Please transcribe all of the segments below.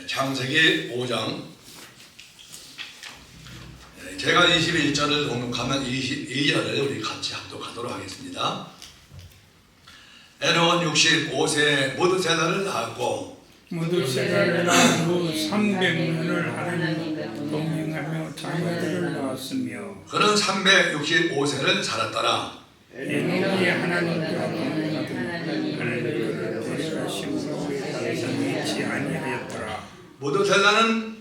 창세기 5장 제가 21절을 공독하면 22절을 우리 같이 합독하도록 하겠습니다. 에녹은 65세에 무드셀라를 낳았고 무드셀라를 낳은 후 300년을 하나님과 동행하며 자녀들을 낳았으며 그는 365세를 살았더라. 에녹이 하나님과 동행하며 하나님을 데려가심으로 땅에서 잃지 아니하였더라. 무드셀라는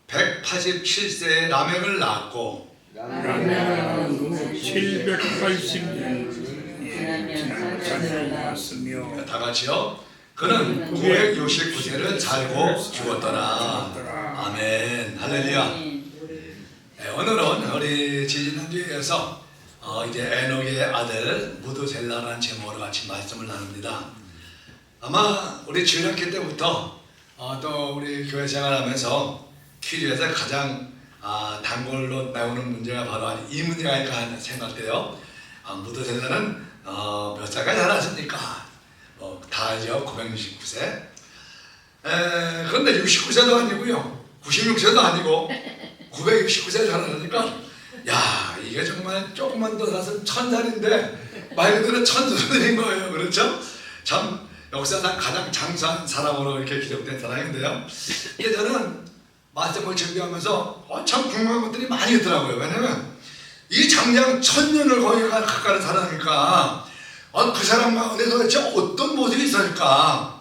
187세에 라멕을 낳았고 라멕을 낳은 후 780년 지난 자녀를 낳았으며 다 같이요. 그는 969세를 살고 죽었더라. 아멘. 할렐루야. 오늘은 우리 지지난주에서 이제 에녹의 아들 무드셀라라는 제목으로 같이 말씀을 나눕니다. 아마 우리 주일학교 때부터 또 우리 교회 생활하면서 퀴즈에서 가장 단골로 나오는 문제가 바로 이 문제가 아닐까 하는 생각돼요. 무드셀라는 몇 살까지 살았습니까? 다 알죠. 969세. 그런데 69세도 아니고요, 96세도 아니고 969세 살았으니까 야, 이게 정말 조금만 더 살았으면 1000살인데 말 그대로 천수들인 거예요. 그렇죠? 참 역사상 가장 장수한 사람으로 이렇게 기록된 사람인데요. 이게 저는 말씀을 준비하면서 참 궁금한 것들이 많이 있더라고요. 왜냐면 이 장장 1000년을 거의 가까이 살아니까 그 사람 가운데 도대체 어떤 모습이 있을까?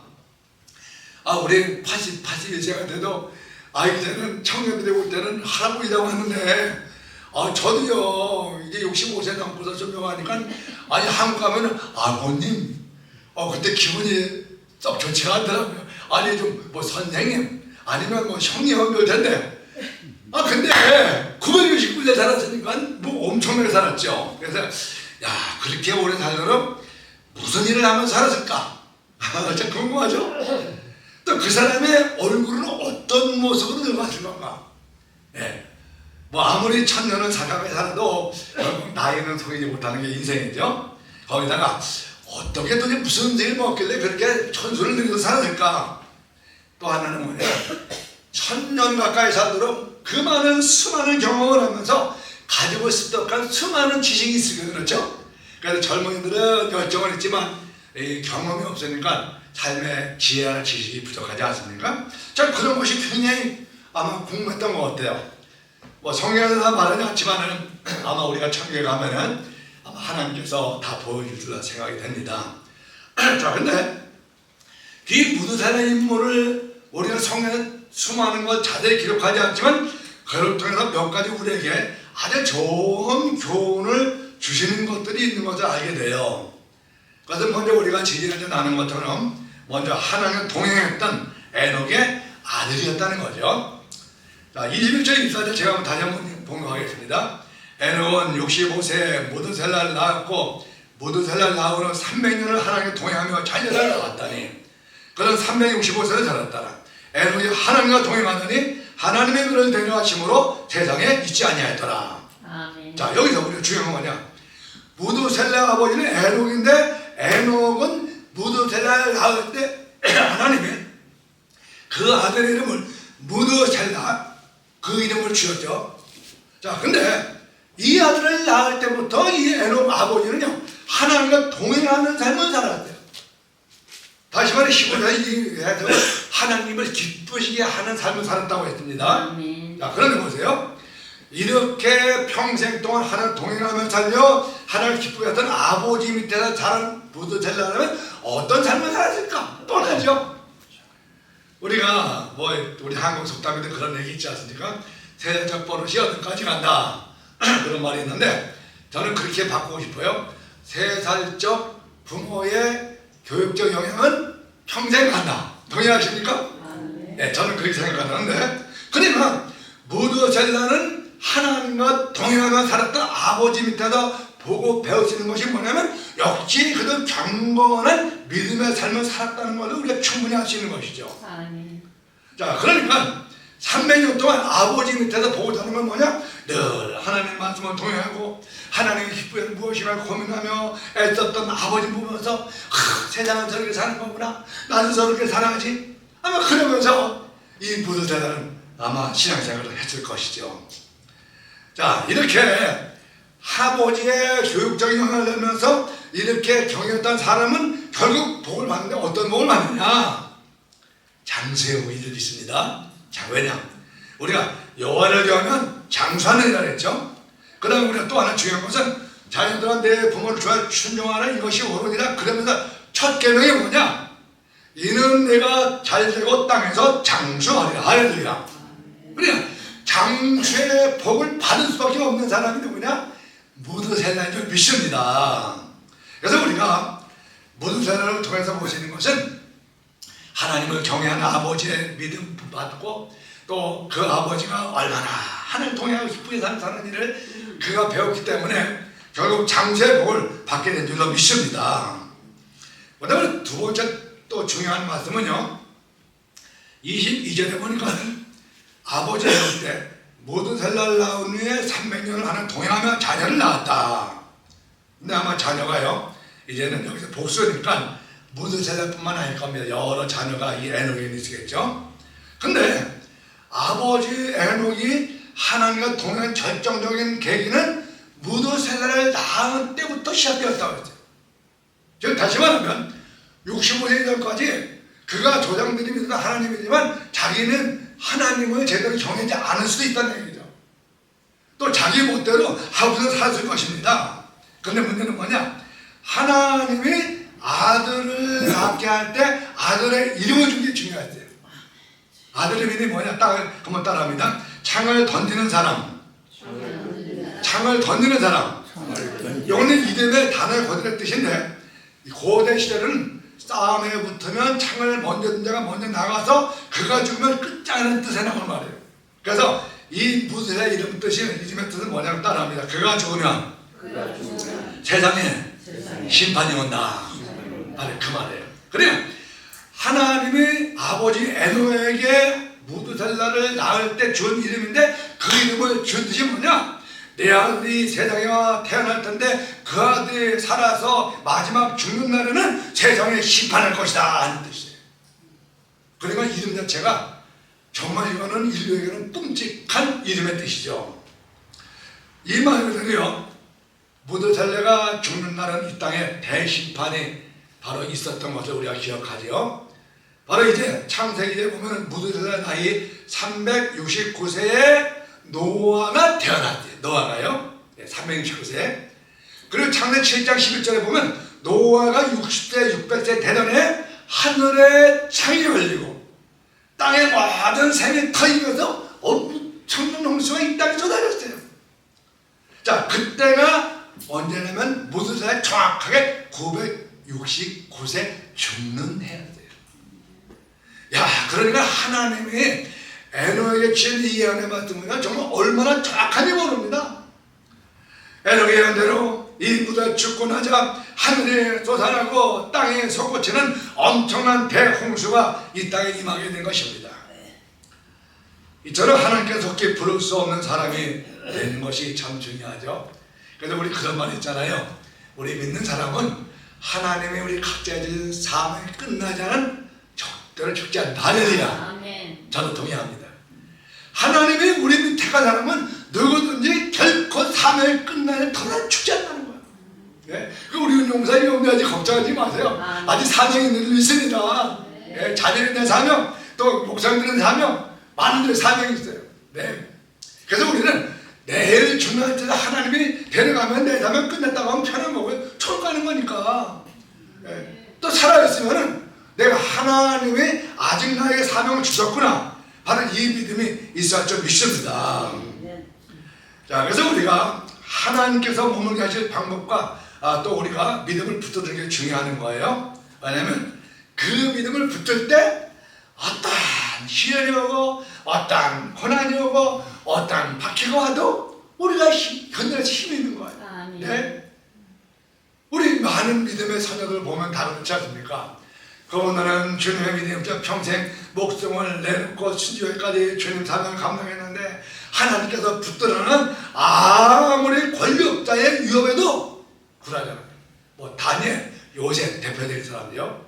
우리 81세가 돼도 이제는 청년들이 볼 때는 할아버지라고 하는데 저도요 이제 65세 넘고서 좀 명하니까 한국 가면은 아버님 그때 기분이 썩 좋지가 않더라고요. 아니 좀 뭐 선생님 아니면 뭐 형님 될 텐데 근데 969세 살았으니까 뭐 엄청나게 살았죠. 그래서 야, 그렇게 오래 살도록 무슨 일을 하면 살았을까? 참 궁금하죠? 또 그 사람의 얼굴은 어떤 모습으로 늙었을 건가? 뭐 아무리 1000년을 가까이 살아도 나이는 속이지 못하는 게 인생이죠. 거기다가 어떻게 도대체 무슨 음식을 먹길래 그렇게 천수를 늙어서 살았을까? 또 하나는 뭐냐? 1000년 가까이 살도록 그 많은 수많은 경험을 하면서 가지고 싶던 수많은 지식이 있으면 그렇죠? 그래서 젊은이들은 열정은 있지만 경험이 없으니까 삶의 지혜와 지식이 부족하지 않습니까? 자, 그런 것이 굉장히 아마 궁금했던 것 같아요. 뭐 성경에서 말하지 않지만은 아마 우리가 천국에 가면은 아마 하나님께서 다 보여줄 줄라 생각이 됩니다. 자, 근데 이 무드셀라 인물을 우리가 성경에 수많은 걸 자세히 기록하지 않지만 그를 통해서 몇 가지 우리에게 아주 좋은 교훈을 주시는 것들이 있는 것을 알게 돼요. 그것은 먼저 우리가 지지난주에 나눈 것처럼 먼저 하나님과 동행했던 에녹의 아들이었다는 거죠. 자, 21절 24절 제가 다시 한번 봉독하겠습니다. 에녹은 65세에 무드셀라를 낳았고 무드셀라를 낳은 후 300년을 하나님과 동행하며 자녀를 낳았다니 그는 365세를 살았더라. 에녹이 하나님과 동행하더니 하나님의 그를 데려가심으로 세상에 있지 아니하였더라. 아멘. 자, 여기서 우리가 중요한 건 뭐냐? 무드셀라 아버지는 에녹인데 에녹은 무드셀라를 낳을 때 하나님이 그 아들의 이름을 무드셀라 그 이름을 지었죠. 자, 근데 이 아들을 낳을 때부터 이 에녹 아버지는요 하나님과 동행하는 삶을 살았대요. 다시 말해 15절에 하나님을 기쁘시게 하는 삶을 살았다고 했습니다. 아멘. 자, 그런데 보세요. 이렇게 평생 동안 하나님 동행하며 살며 하나님을 기쁘게 했던 아버지 밑에서 자란 무드셀라는 어떤 삶을 살았을까? 뻔하죠. 우리가 우리 한국 속담에도 그런 얘기 있지 않습니까? 세상적 버릇이 어디까지 간다 그런 말이 있는데 저는 그렇게 바꾸고 싶어요. 세살적 부모의 교육적 영향은 평생 간다. 동의하십니까? 네, 저는 그렇게 생각하는데 그러니까 무드셀라는 하나님과 동행하며 살았던 아버지 밑에서 보고 배울 수 있는 것이 뭐냐면 역시 그들 경건한 믿음의 삶을 살았다는 것을 우리가 충분히 할 수 있는 것이죠. 아멘. 자, 그러니까 300년 동안 아버지 밑에서 보고 사는 건 뭐냐? 늘 하나님의 말씀을 동행하고 하나님의 기쁨을 무엇인가 고민하며 애썼던 아버지 보면서 세상은 저렇게 사는 거구나, 나는 저렇게 살아야지 아마 그러면서 이 무드셀라는 아마 신앙생활을 했을 것이죠. 자, 이렇게 아버지의 교육적인 영향을 내면서 이렇게 경영했던 사람은 결국 복을 받는데 어떤 복을 받느냐? 장수의 복이 있습니다. 자, 왜냐? 우리가 여호와를 대하면 장수하느니라 그랬죠. 그 다음에 우리가 또 하나 중요한 것은 자녀들아 내 부모를 좋아해 순종하는 이것이 옳으니라. 그러면서 첫 계명이 뭐냐? 이는 내가 잘되고 땅에서 장수하리라. 할렐루야. 그러니까 장수의 복을 받을 수밖에 없는 사람이 누구냐? 무드셀라인 줄 믿습니다. 그래서 우리가 무드셀라를 통해서 볼 수 있는 것은 하나님을 경외하는 아버지의 믿음 받고 또 그 아버지가 얼마나 하나님을 통해하고 기쁘게 사는 일을 그가 배웠기 때문에 결국 장수의 복을 받게 된 줄로 믿습니다. 그 다음에 두 번째 또 중요한 말씀은요, 22절에 보니까 아버지가 볼 때 무드셀라를 낳은 후에 300년을 하는 동행하며 자녀를 낳았다. 근데 아마 자녀가요, 이제는 여기서 복수니까 무드셀라뿐만 아닐 겁니다. 여러 자녀가 이 에녹에 있겠죠. 근데 아버지 에녹이 하나님과 동행한 결정적인 계기는 무드셀라를 낳은 때부터 시작되었다고 했어요. 즉 다시 말하면 65세 전까지 그가 조상들이 믿는 하나님이지만 자기는 하나님을 제대로 정하지 않을 수도 있다는 얘기죠. 또 자기 멋대로 하고서 살았을 것입니다. 그런데 문제는 뭐냐? 하나님이 아들을 낳게 할 때 아들의 이름을 주는 게 중요했어요. 아들의 이름이 뭐냐? 한번 따라합니다. 창을 던지는 사람. 창을 던지는 사람. 이거는 이름의 단어의 거듭의 뜻인데 고대 시대는 싸움에 붙으면 창을 먼저 든 자가 먼저 나가서 그가 죽으면 끝장이라는 뜻에 나오는 말이에요. 그래서 이 무드셀라의 이름 뜻이 이름의 뜻은 뭐냐고 따라합니다. 그가 죽으면 세상에 심판이 온다. 아니 그 말이에요. 그래요. 하나님이 아버지 에녹에게 무드셀라를 낳을 때 준 이름인데 그 이름을 준 뜻이 뭐냐? 내 아들이 세상에 와 태어날 텐데 그 아들이 살아서 마지막 죽는 날에는 세상에 심판할 것이다 하는 뜻이에요. 그러니까 이름 자체가 정말 이거는 인류에게는 끔찍한 이름의 뜻이죠. 이 말 그대로요, 무드셀라가 죽는 날은 이 땅에 대심판이 바로 있었던 것을 우리가 기억하죠. 바로 이제 창세기에 보면 무드셀라 나이 369세에 노아가 태어났대요. 노아가요. 369세. 그리고 창세 7장 11절에 보면 노아가 60세, 600세 되던 하늘에 창이 열리고 땅에 모든 샘이 터지면서 엄청난 홍수가 이 땅에 쏟아졌어요. 자, 그때가 언제냐면 무드셀라 정확하게 969세 죽는 해였어요. 야, 그러니까 하나님이 에녹에게 주신 이 예언의 말씀은 정말 얼마나 정확한지 모릅니다. 에녹의 예언대로 이 무드가 죽고 나자 하늘에 솟아나고 땅에 솟구치는 엄청난 대홍수가 이 땅에 임하게 된 것입니다. 이처럼 하나님께 속히 부를 수 없는 사람이 되는 것이 참 중요하죠. 그래서 우리 그런 말 있잖아요. 우리 믿는 사람은 하나님의 우리 각자의 삶이 끝나지 않은 절대로 죽지 않는다. 할렐루야. 저도 동의합니다. 하나님이 우리 택한 사람은 누구든지 결코 삶을 끝나는 더는 죽지 않는다는 거예요. 예? 우리 용사의 용대하지 걱정하지 마세요. 아직 사명이 늘 있습니다. 예? 자녀들의 사명, 또 목사님들의 사명, 많은 들의 사명이 있어요. 네. 그래서 우리는 내일 죽는 때 하나님이 데려가면 내 사명 끝났다고 하면 편한 거고요. 천국 가는 거니까. 예? 또 살아있으면은 내가 하나님이 아직 나에게 사명을 주셨구나. 바로 이 믿음이 있어야 좀 믿습니다. 자, 그래서 우리가 하나님께서 머물게 하실 방법과 또 우리가 믿음을 붙드는 게 중요한 거예요. 왜냐하면 그 믿음을 붙들 때 어떤 시련이 오고 어떤 고난이 오고 어떤 박해가 와도 우리가 견뎌낼 힘이 있는 거예요. 네? 우리 많은 믿음의 선역을 보면 다 그렇지 않습니까? 그분들은 주님의 믿음으로 평생 목숨을 내놓고 순교회까지 주님 사명을 감당했는데 하나님께서 붙들어는 아무리 권력자의 위협에도 굴하지 않아요. 다니엘, 요셉 대표적인 사람이요.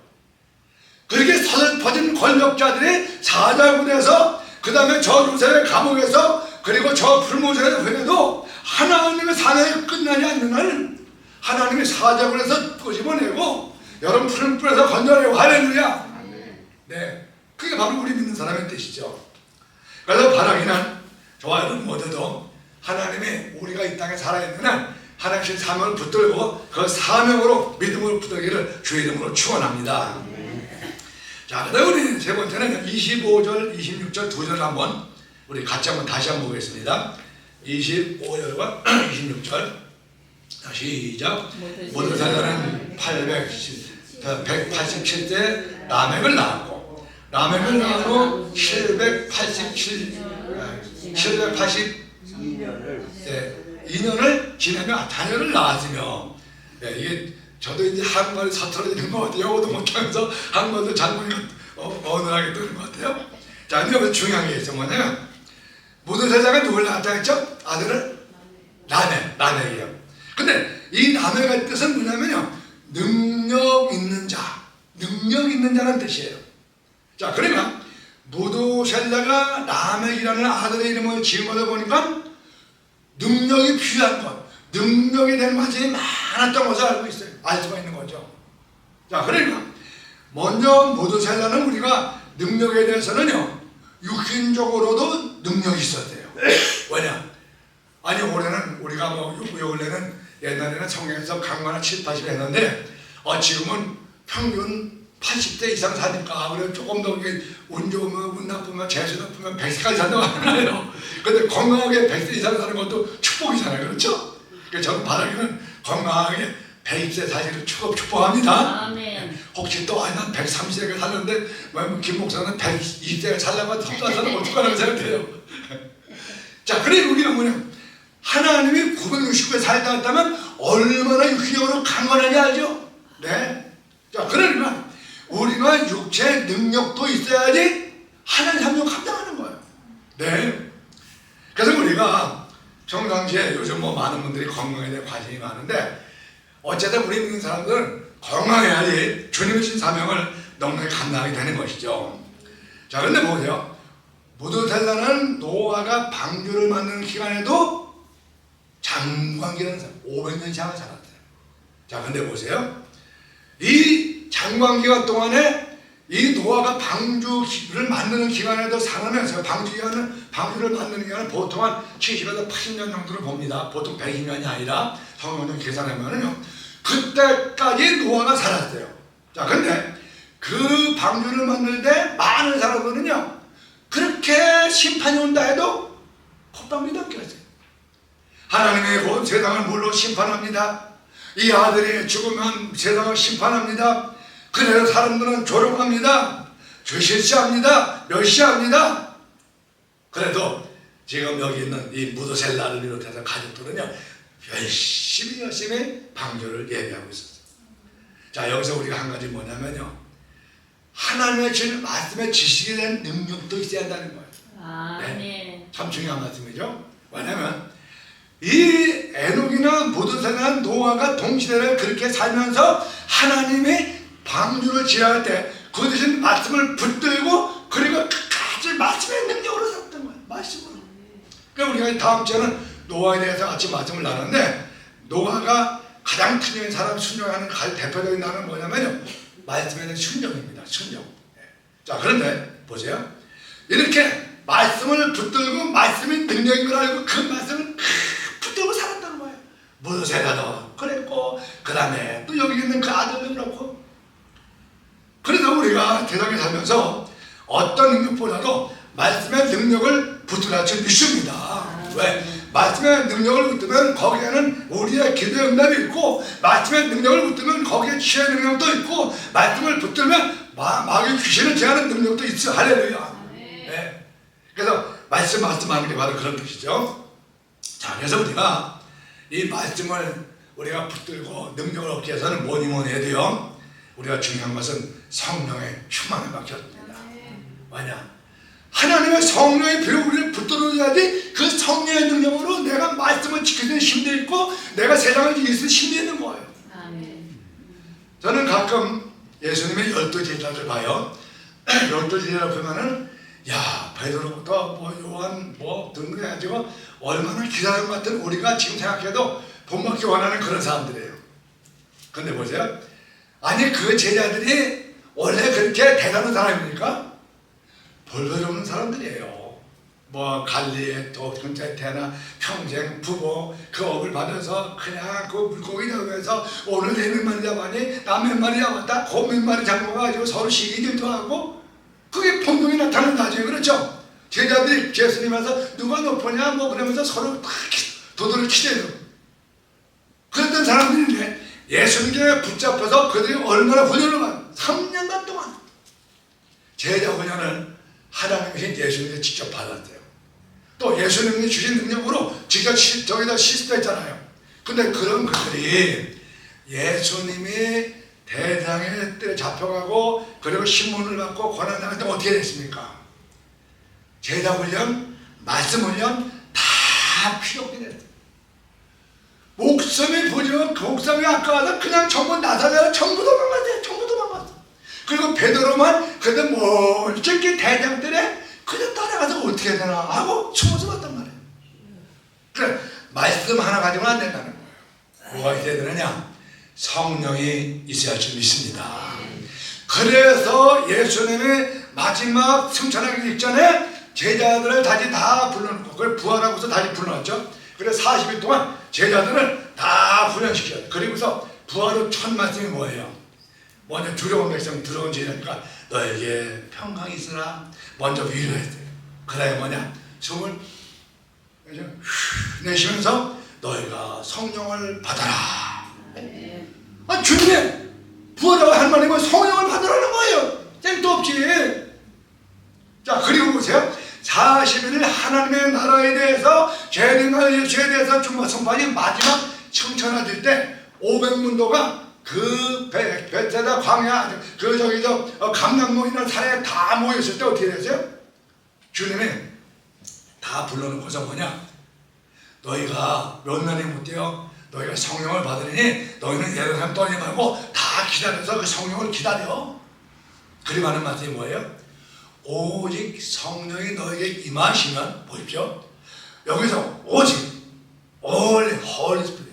그렇게 서슬퍼진 권력자들이 사자굴에서 그 다음에 저 요셉의 감옥에서 그리고 저 풀무전에서 회에도 하나님의 사명이 끝나지 않는 한 하나님의 사자굴에서 끄집어내고 여러분 푸른 뿔에서 건져내고 할렐루야. 네, 그게 바로 우리 믿는 사람의 뜻이죠. 그래서 바라기는 저와 여러분 모두도 하나님의 우리가 이 땅에 살아있는 한 하나님의 사명을 붙들고 그 사명으로 믿음으로 붙들기를 주의 이름으로 축원합니다. 자, 그 다음 우리 세 번째는 25절, 26절 두 절을 한번 우리 같이 한번 다시 한번 보겠습니다. 25절과 26절 시작. 모든 사람은 187세 라멕을 낳았고 라멕을 낳고 782년을 지내며 자녀를 낳았으며 이게 저도 이제 한국말이 서툴어지는 것 같아요. 영어도 못하면서 한국말도 잘못이 어눌하게 뜨는 것 같아요. 자, 근데 여기 중요한 게 있어. 뭐냐면 모든 세상에 누굴 낳았다 했죠? 아들을 라멕이에요. 근데 이 라멕의 뜻은 뭐냐면요, 능력 있는 자라는 뜻이에요. 자, 그러면 무두셀라가 라멕이라는 아들의 이름을 지은 거다 보니까 능력이 필요한 것, 능력이 되는 과정이 많았던 것을 알고 있어요. 알 수가 있는 거죠. 자, 그러니까 먼저 무두셀라는 우리가 능력에 대해서는요, 육신적으로도 능력이 있어야 돼요. 왜냐? 아니, 올해는 우리가 요 원래는 옛날에는 성경에서 강만한 7, 80 했는데 지금은 평균 80대 이상 사니까 그래 조금 더 운 좋으면 운 나쁘면 재수 나쁘면 100세까지 산다고 하잖아요. 근데 건강하게 100세 이상 사는 것도 축복이잖아요. 그렇죠? 그래서 저는 바라기는 건강하게 120세 사시를 축복합니다. 아멘. 혹시 또 난 130세가 살는데 김 목사는 120세가 살려면 섭사하는 어떡하라고 생각해요. 자, 그래 우리가 뭐냐, 하나님이 969에 살다 했다면 얼마나 육신적으로 강건하지 알죠? 네. 자, 그러니까 우리가 육체의 능력도 있어야지 하나님 사명 감당하는 거예요. 네. 그래서 우리가 평상시에 요즘 많은 분들이 건강에 대해 관심이 많은데 어쨌든 우리 믿는 사람들은 건강해야지 주님의 신 사명을 넉넉히 감당하게 되는 것이죠. 자, 그런데 보세요. 무두셀라는 노아가 방주를 만드는 기간에도 장관기라는 사람 500년 이상을 살았어요. 자, 근데 보세요. 이 장관기간 동안에 이 노아가 방주를 만드는 기간에도 살아면서 방주를 만드는 기간은 보통 한 70에서 80년 정도를 봅니다. 보통 120년이 아니라 성경을 계산하면은요, 그때까지 노아가 살았어요. 자, 근데 그 방주를 만들 때 많은 사람들은요, 그렇게 심판이 온다 해도 콧방 믿어 껴있어요. 하나님의 곧 세상을 물로 심판합니다. 이 아들이 죽으면 세상을 심판합니다. 그래서 사람들은 조롱합니다. 죄실시합니다. 멸시합니다. 그래도 지금 여기 있는 이 무두셀라를 비롯해서 가족들은요, 열심히 방주를 예배하고 있었어요. 자, 여기서 우리가 한 가지 뭐냐면요, 하나님의 주는 말씀에 지식에 대한 능력도 있어야 한다는 거예요. 아멘. 네, 참 중요한 말씀이죠. 왜냐면 이 에녹이나 무두셀라, 노아가 동시대를 그렇게 살면서 하나님의 방주를 지어할 때 그 대신 말씀을 붙들고 그리고 끝까지 말씀의 능력으로 살았던 거예요. 말씀으로. 그러니까 우리가 다음 주에는 노아에 대해서 같이 말씀을 나누는데, 노아가 가장 큰 사람 순종하는 대표적인 단어는 뭐냐면요, 말씀에 대한 순종입니다. 순종. 자, 그런데 보세요. 이렇게 말씀을 붙들고 말씀이 능력인 걸 알고 그 말씀을 붙들고 살았다는 거예요. 무두셀라도 그랬고, 그 다음에 또 여기 있는 그 아들도 그렇고. 그래서 우리가 세상에 살면서 어떤 능력보다도 말씀의 능력을 붙들어야 믿습니다. 왜? 말씀의 능력을 붙들면 거기에는 우리의 기도의 응답이 있고, 말씀의 능력을 붙들면 거기에 치유의 능력도 있고, 말씀을 붙들면 마귀 귀신을 제하는 능력도 있어. 할렐루야. 네. 그래서 말씀하는 게 바로 그런 뜻이죠. 자, 그래서 우리가 이 말씀을 우리가 붙들고 능력을 얻기 위해서는 뭐니 해도요, 우리가 중요한 것은 성령의 충만을 받겠습니다. 왜냐? 하나님의 성령의 비로 우리를 붙들어야지 그 성령의 능력으로 내가 말씀을 지키는 힘도 있고 내가 세상을 이길 수 있는 힘도 있는 거예요. 아멘. 저는 가끔 예수님의 12제자들 봐요. 12제자를 보면은 야 베드로부터 뭐 요한 뭐 등등해가지고 얼마나 기다린 것 같은 우리가 지금 생각해도 본받기 원하는 그런 사람들이에요. 근데 보세요. 아니 그 제자들이 원래 그렇게 대단한 사람입니까? 볼거리 없는 사람들이에요. 뭐 갈리에 또 근처에나 평생 부모 그 업을 받아서 그냥 그 물고기 잡으면서 오늘 내 몇 마리 잡았니? 나 몇 마리 잡았다? 그 몇 마리 잡아가지고 서로 시기들도 하고 그게 본능이 나타나는 나중에 그렇죠? 제자들이 예수님 와서 누가 높으냐 뭐 그러면서 서로 다 도도를 치대요. 그랬던 사람들인데 예수님께 붙잡혀서 그들이 얼마나 훈련을 받 3년간 동안 제자 훈련을 하나님이 예수님이 직접 받았대요. 또 예수님이 주신 능력으로 직접 저기다 시스템했잖아요. 근데 그런 그들이 예수님이 대장의 때 잡혀가고 그리고 신문을 받고 권한을 나갈 때 어떻게 됐습니까? 제자 훈련, 말씀 훈련 다 필요 없게 됐어요. 목숨이 부지면 그 목숨이 아까워서 그냥 전부 나사자를 전부 도망갔어요. 전부 도망갔어. 그리고 베드로만 그래도 멀찍이 대장들에 그냥 따라가서 어떻게 되나 하고 숨어서 봤단 말이에요. 그래 말씀 하나 가지고는 안 된다는 거예요. 뭐가 있어야 되느냐? 성령이 있어야 할 줄 믿습니다. 그래서 예수님이 마지막 승천하기 직전에 제자들을 다시 다 불러놓고 그걸 부활하고서 다시 불러놨죠. 그래서 40일 동안 제자들을 다 훈련시켜요. 그리고서 부활 후 첫 말씀이 뭐예요? 먼저 두려운 백성 들어온 제자니까 너에게 평강이 있으라 먼저 위로했어요. 그 다음에 뭐냐? 숨을 내쉬면서 너희가 성령을 받아라. 아, 주님의 부활하고 할 말이면 성령을 받으라는 거예요. 땡도 없지. 자, 그리고 보세요. 40일을 하나님의 나라에 대해서 재림할 예수에 대해서 중보 선포하니 마지막 청천하실 때 500문도가 그 베세다 광야 그 저기 감람노인을 산에 다 모였을 때 어떻게 됐어요? 주님이 다 불러놓고서 뭐냐? 너희가 몇 날이 못 돼요? 너희가 성령을 받으니 너희는 예루살렘 떠나지 말고 다 기다려서 그 성령을 기다려. 그리고 하는 말씀이 뭐예요? 오직 성령이 너에게 임하시면 보십시오. 여기서 오직 Holy Spirit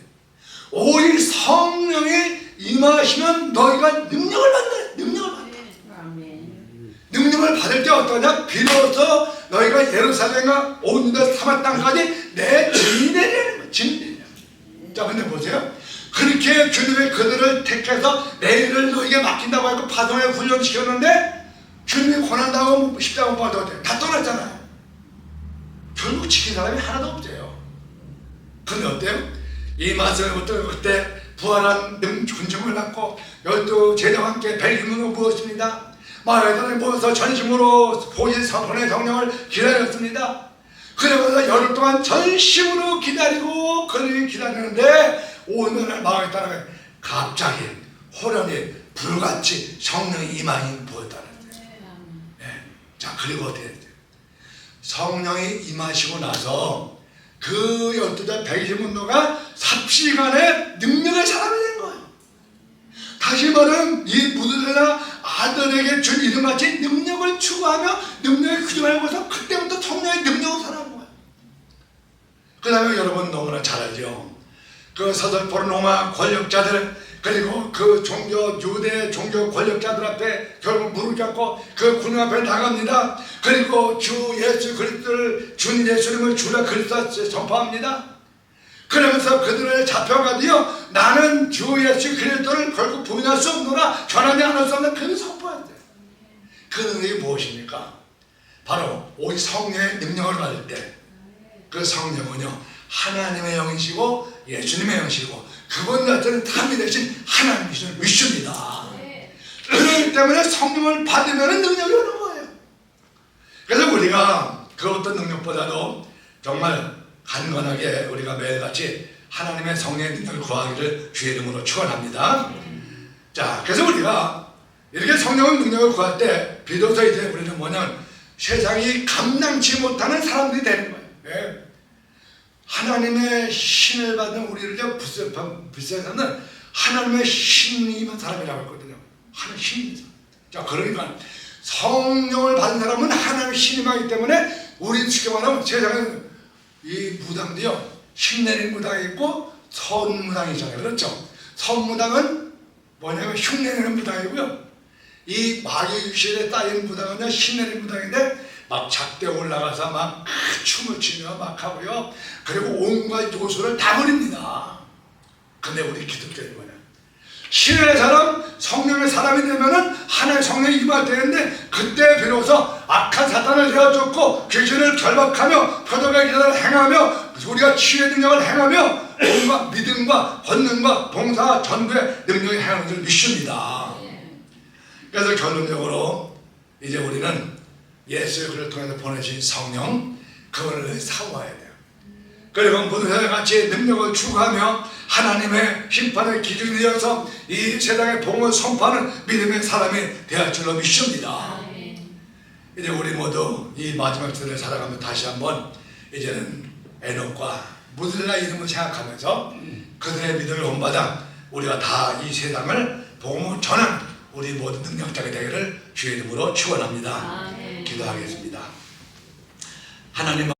오직 성령이 임하시면 너희가 능력을 받는 능력을 받는 능력을 받을 때 어떠냐? 비로소 너희가 예루살렘과 온 유다 사마 땅까지 내 증인이 되는 거야. 증인이. 자, 근데 보세요. 그렇게 주님이 그들을 택해서 내 일을 너희에게 맡긴다고 하고 파송에 훈련시켰는데 주님이 고난당하고 십자가 못 받아도 돼. 다 떠났잖아요. 결국 지킨 사람이 하나도 없대요. 근데 어때요? 이 말씀부터 그때 부활한 군중을 낳고 12제자와 함께 벨기문으로 부었습니다. 마을에 모여서 전심으로 보신 선포의 성령을 기다렸습니다. 그러면서 열흘 동안 전심으로 기다리고 그를 기다리는데 오늘날 마을에 따라 갑자기 호련히 불같이 성령이 임하니 보였다는 거예요. 네. 자, 그리고 어떻게 됐어요? 성령이 임하시고 나서 그 12자 120문도가 삽시간에 능력의 사람이 된 거예요. 다시 말하면 이 무드레나 아들에게 준 이름같이 능력을 추구하며 능력에 규정하고서 그때부터 성령의 능력을 살아가는 거예요. 그 다음에 여러분 너무나 잘 알죠. 그 서슬포 로마 권력자들 그리고 그 유대 종교 권력자들 앞에 결국 무릎 꿇고 그 군인 앞에 나갑니다. 그리고 주 예수 그리스도를 준 예수님을 주라 그리스도 전파합니다. 그러면서 그들을 잡혀가지고 나는 주 예수 그리스도를 결국 부인할 수 없노라 전하지 않을 수 없는 그 선포했어요. 그 능력이 무엇입니까? 바로 오직 성령의 능력을 받을 때 그 성령은요 하나님의 영이시고 예수님의 영이시고 그분 자체는 담이 되신 하나님이신 위주입니다. 그렇기 때문에 성령을 받으면 능력이 오는 거예요. 그래서 우리가 그 어떤 능력보다도 정말 간건하게 우리가 매일같이 하나님의 성령의 능력을 구하기를 주의 이름으로 축원합니다. 자, 그래서 우리가 이렇게 성령의 능력을 구할 때 비로소 이제 우리는 뭐냐면 세상이 감당치 못하는 사람들이 되는 거예요. 네. 하나님의 신을 받은 우리를 비슷하는 하나님의 신이 임한 사람이라고 했거든요. 하나님 신입니다. 자, 그러니까 성령을 받은 사람은 하나님의 신임하기 때문에 우리 쉽게 말하면 세상에 이 무당도요, 흉내내는 무당이 있고 선무당이 있잖아요. 그렇죠? 선무당은 뭐냐면 흉내내는 무당이고요. 이 마귀 귀신에 따인 무당은요, 신내는 무당인데 막 작대 올라가서 막 춤을 추며 막 하고요. 그리고 온갖 요소를 다 버립니다. 근데 우리 기독교는 뭐냐? 신의 사람, 성령의 사람이 되면은 하나의 성령이 임할 때인데 그때 비로소 악한 사탄을 내어쫓고 귀신을 결박하며 표적의 기사를 행하며 우리가 치유의 능력을 행하며 온갖 믿음과 권능과 봉사와 전도의 능력이 행하는 줄 믿습니다. 그래서 결론적으로 이제 우리는 예수의 그를 통해서 보내신 성령 그거를 사모해야 돼요. 그리고 모든 세상 같이 능력을 추구하며 하나님의 심판의 기준이 되어서 이 세상의 복음을 선포하는 믿음의 사람이 되할 줄로 믿습니다. 이제 우리 모두 이 마지막 시대를 살아가며 다시 한번 이제는 에녹과 무드라 이름을 생각하면서 그들의 믿음을 본받아 우리가 다 이 세상을 복음을 전하는 우리 모든 능력자가 되기를 주의 이름으로 축원합니다. 기도하겠습니다. 하나님